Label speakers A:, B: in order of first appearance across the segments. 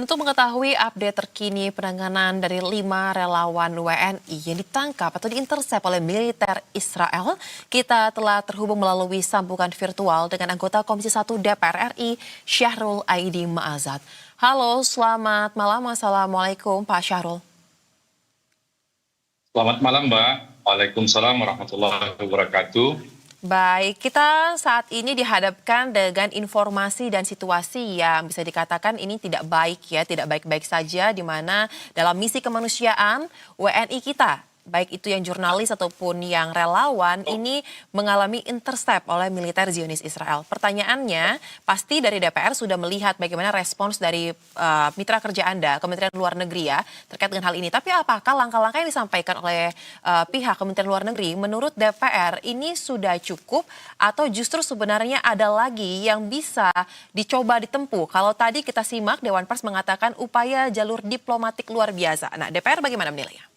A: Untuk mengetahui update terkini penanganan dari 5 relawan WNI yang ditangkap atau diintersep oleh militer Israel, kita telah terhubung melalui sambungan virtual dengan anggota Komisi 1 DPR RI, Syahrul Aidi Ma'azad. Halo, selamat malam. Assalamualaikum, Pak Syahrul.
B: Selamat malam, Mbak. Waalaikumsalam warahmatullahi wabarakatuh.
A: Baik, kita saat ini dihadapkan dengan informasi dan situasi yang bisa dikatakan ini tidak baik ya, tidak baik-baik saja, di mana dalam misi kemanusiaan WNI kita, baik itu yang jurnalis ataupun yang relawan, ini mengalami intercept oleh militer Zionis Israel. Pertanyaannya, pasti dari DPR sudah melihat bagaimana respons dari mitra kerja Anda, Kementerian Luar Negeri ya, terkait dengan hal ini. Tapi apakah langkah-langkah yang disampaikan oleh pihak Kementerian Luar Negeri menurut DPR ini sudah cukup atau justru sebenarnya ada lagi yang bisa dicoba ditempuh? Kalau tadi kita simak Dewan Pers mengatakan upaya jalur diplomatik luar biasa. Nah, DPR bagaimana menilainya?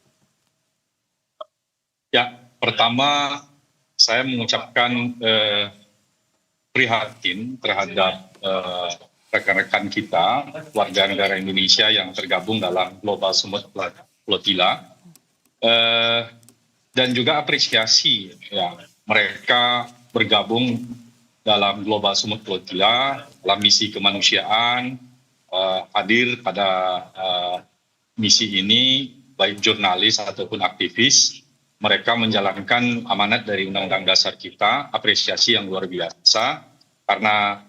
B: Ya, pertama saya mengucapkan prihatin terhadap rekan-rekan kita, warga negara Indonesia yang tergabung dalam Global Summit Flotilla, dan juga apresiasi ya, mereka bergabung dalam Global Summit Flotilla dalam misi kemanusiaan, hadir pada misi ini baik jurnalis ataupun aktivis. Mereka menjalankan amanat dari Undang-Undang Dasar kita, apresiasi yang luar biasa, karena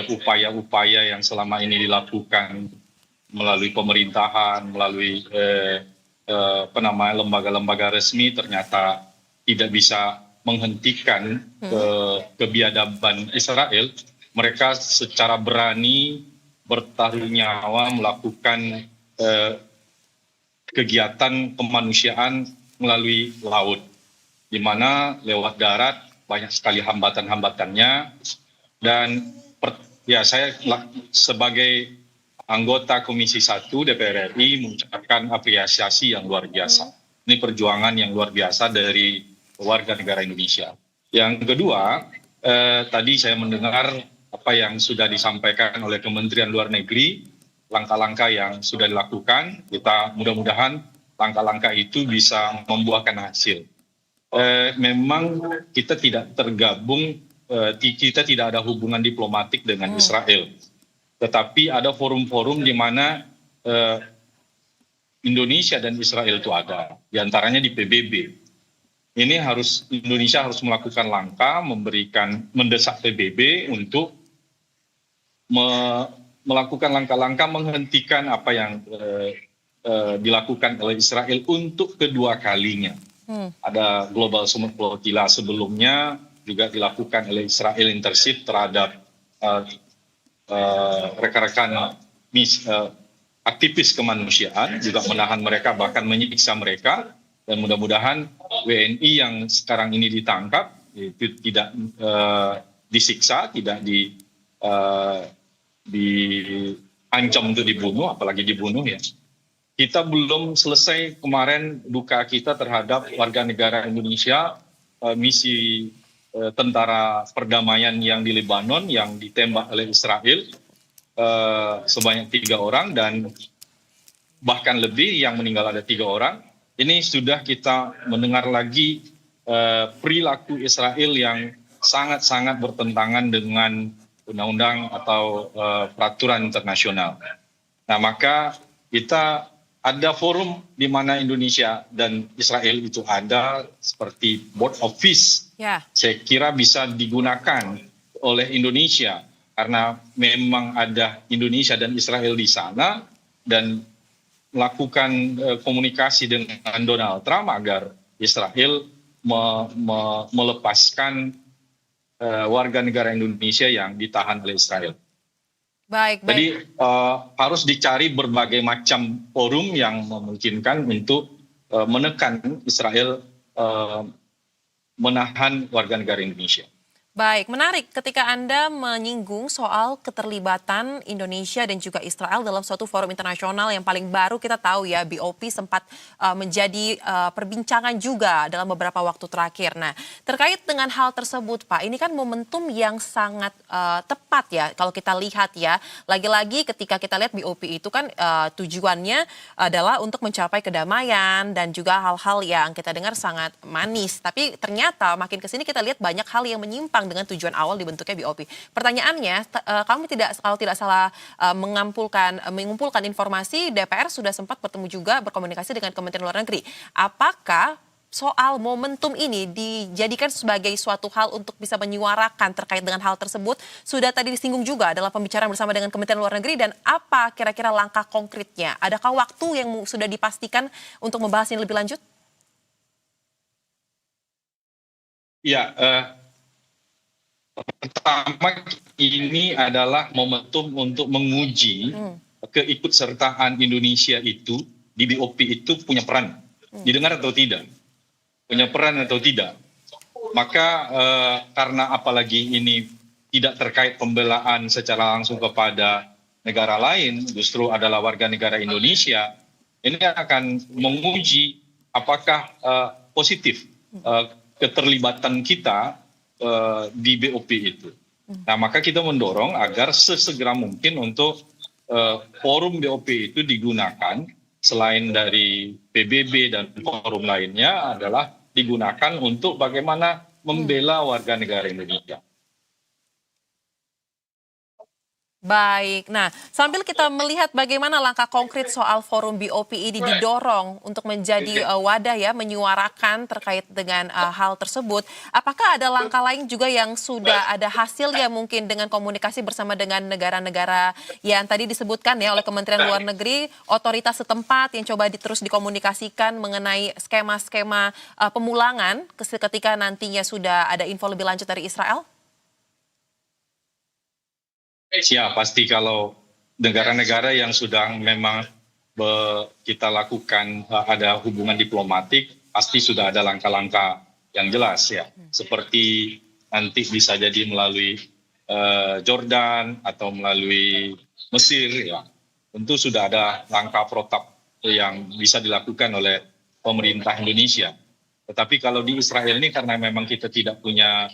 B: upaya-upaya yang selama ini dilakukan melalui pemerintahan, melalui lembaga-lembaga resmi ternyata tidak bisa menghentikan kebiadaban Israel. Mereka secara berani bertaruh nyawa melakukan kegiatan kemanusiaan melalui laut, di mana lewat darat banyak sekali hambatan-hambatannya, dan saya sebagai anggota Komisi 1 DPR RI mengucapkan apresiasi yang luar biasa. Ini perjuangan yang luar biasa dari warga negara Indonesia. Yang kedua, tadi saya mendengar apa yang sudah disampaikan oleh Kementerian Luar Negeri, langkah-langkah yang sudah dilakukan, kita mudah-mudahan langkah-langkah itu bisa membuahkan hasil. Memang kita tidak tergabung, kita tidak ada hubungan diplomatik dengan Israel. Tetapi ada forum-forum di mana Indonesia dan Israel itu ada, diantaranya di PBB. Indonesia harus melakukan langkah, mendesak PBB untuk melakukan langkah-langkah menghentikan apa yang dilakukan oleh Israel untuk kedua kalinya. Ada Global Summit Flotilla sebelumnya juga dilakukan oleh Israel intercept terhadap rekan-rekan aktivis kemanusiaan, juga menahan mereka, bahkan menyiksa mereka. Dan mudah-mudahan WNI yang sekarang ini ditangkap itu tidak disiksa, tidak diancam untuk dibunuh, apalagi dibunuh ya. Kita belum selesai kemarin duka kita terhadap warga negara Indonesia, misi tentara perdamaian yang di Lebanon yang ditembak oleh Israel, sebanyak 3 orang, dan bahkan lebih yang meninggal ada 3 orang. Ini sudah kita mendengar lagi perilaku Israel yang sangat-sangat bertentangan dengan undang-undang atau peraturan internasional. Nah, maka kita ada forum di mana Indonesia dan Israel itu ada, seperti Board of Peace. Saya kira bisa digunakan oleh Indonesia karena memang ada Indonesia dan Israel di sana, dan melakukan komunikasi dengan Donald Trump agar Israel melepaskan warga negara Indonesia yang ditahan oleh Israel.
A: Baik.
B: Jadi harus dicari berbagai macam forum yang memungkinkan untuk menekan Israel menahan warga negara Indonesia.
A: Baik, menarik ketika Anda menyinggung soal keterlibatan Indonesia dan juga Israel dalam suatu forum internasional yang paling baru kita tahu ya, BOP sempat menjadi perbincangan juga dalam beberapa waktu terakhir. Nah, terkait dengan hal tersebut Pak, ini kan momentum yang sangat tepat ya kalau kita lihat ya. Lagi-lagi ketika kita lihat BOP itu kan tujuannya adalah untuk mencapai kedamaian dan juga hal-hal yang kita dengar sangat manis. Tapi ternyata makin kesini kita lihat banyak hal yang menyimpang dengan tujuan awal dibentuknya BOP. Pertanyaannya, kami kalau tidak salah mengumpulkan informasi, DPR sudah sempat bertemu juga berkomunikasi dengan Kementerian Luar Negeri. Apakah soal momentum ini dijadikan sebagai suatu hal untuk bisa menyuarakan terkait dengan hal tersebut? Sudah tadi disinggung juga dalam pembicaraan bersama dengan Kementerian Luar Negeri, dan apa kira-kira langkah konkretnya? Adakah waktu yang sudah dipastikan untuk membahas ini lebih lanjut?
B: Ya, pertama ini adalah momentum untuk menguji keikutsertaan Indonesia itu di BOP itu punya peran, didengar atau tidak, punya peran atau tidak. Maka karena apalagi ini tidak terkait pembelaan secara langsung kepada negara lain, justru adalah warga negara Indonesia, ini akan menguji apakah positif keterlibatan kita di BOP itu. Nah, maka kita mendorong agar sesegera mungkin untuk forum BOP itu digunakan selain dari PBB dan forum lainnya adalah digunakan untuk bagaimana membela warga negara Indonesia.
A: Baik, nah sambil kita melihat bagaimana langkah konkret soal forum BOP ini didorong untuk menjadi wadah ya, menyuarakan terkait dengan hal tersebut. Apakah ada langkah lain juga yang sudah ada hasil ya mungkin dengan komunikasi bersama dengan negara-negara yang tadi disebutkan ya oleh Kementerian Luar Negeri, otoritas setempat yang coba terus dikomunikasikan mengenai skema-skema pemulangan ketika nantinya sudah ada info lebih lanjut dari Israel?
B: Ya, pasti kalau negara-negara yang sudah memang kita lakukan ada hubungan diplomatik, pasti sudah ada langkah-langkah yang jelas ya. Seperti nanti bisa jadi melalui Jordan atau melalui Mesir ya. Tentu sudah ada langkah protap yang bisa dilakukan oleh pemerintah Indonesia. Tetapi kalau di Israel ini karena memang kita tidak punya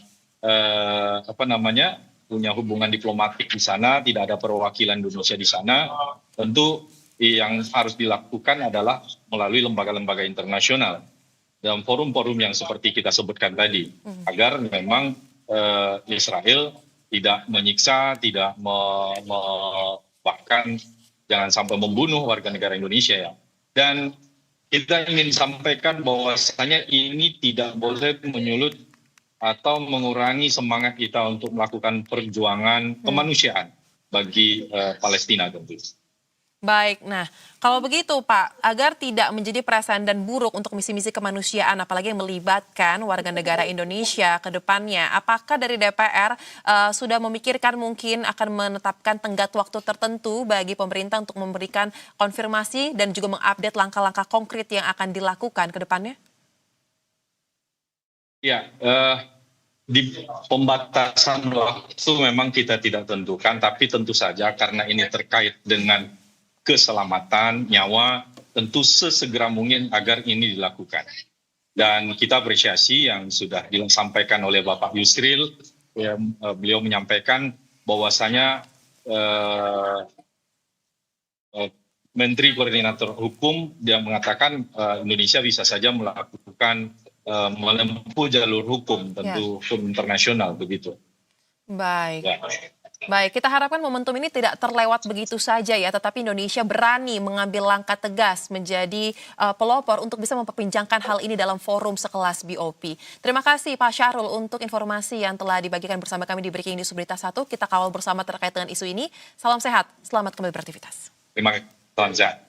B: punya hubungan diplomatik di sana, tidak ada perwakilan Indonesia di sana, tentu yang harus dilakukan adalah melalui lembaga-lembaga internasional dalam forum-forum yang seperti kita sebutkan tadi, agar memang Israel tidak menyiksa, tidak bahkan jangan sampai membunuh warga negara Indonesia ya. Dan kita ingin sampaikan bahwasanya ini tidak boleh menyulut atau mengurangi semangat kita untuk melakukan perjuangan kemanusiaan bagi Palestina tentu.
A: Baik, nah kalau begitu Pak, agar tidak menjadi perasaan dan buruk untuk misi-misi kemanusiaan, apalagi yang melibatkan warga negara Indonesia ke depannya, apakah dari DPR sudah memikirkan mungkin akan menetapkan tenggat waktu tertentu bagi pemerintah untuk memberikan konfirmasi dan juga mengupdate langkah-langkah konkret yang akan dilakukan ke depannya?
B: Ya, di pembatasan waktu memang kita tidak tentukan, tapi tentu saja karena ini terkait dengan keselamatan nyawa, tentu sesegera mungkin agar ini dilakukan. Dan kita apresiasi yang sudah disampaikan oleh Bapak Yusril, ya, beliau menyampaikan bahwasanya Menteri Koordinator Hukum dia mengatakan Indonesia bisa saja melakukan menempuh jalur hukum, tentu hukum internasional begitu.
A: Baik. Ya. Baik, kita harapkan momentum ini tidak terlewat begitu saja ya, tetapi Indonesia berani mengambil langkah tegas menjadi pelopor untuk bisa memperbincangkan hal ini dalam forum sekelas BOP. Terima kasih Pak Syahrul untuk informasi yang telah dibagikan bersama kami di Breaking News Berita 1. Kita kawal bersama terkait dengan isu ini. Salam sehat, selamat kembali beraktivitas.
B: Terima kasih, salam sehat.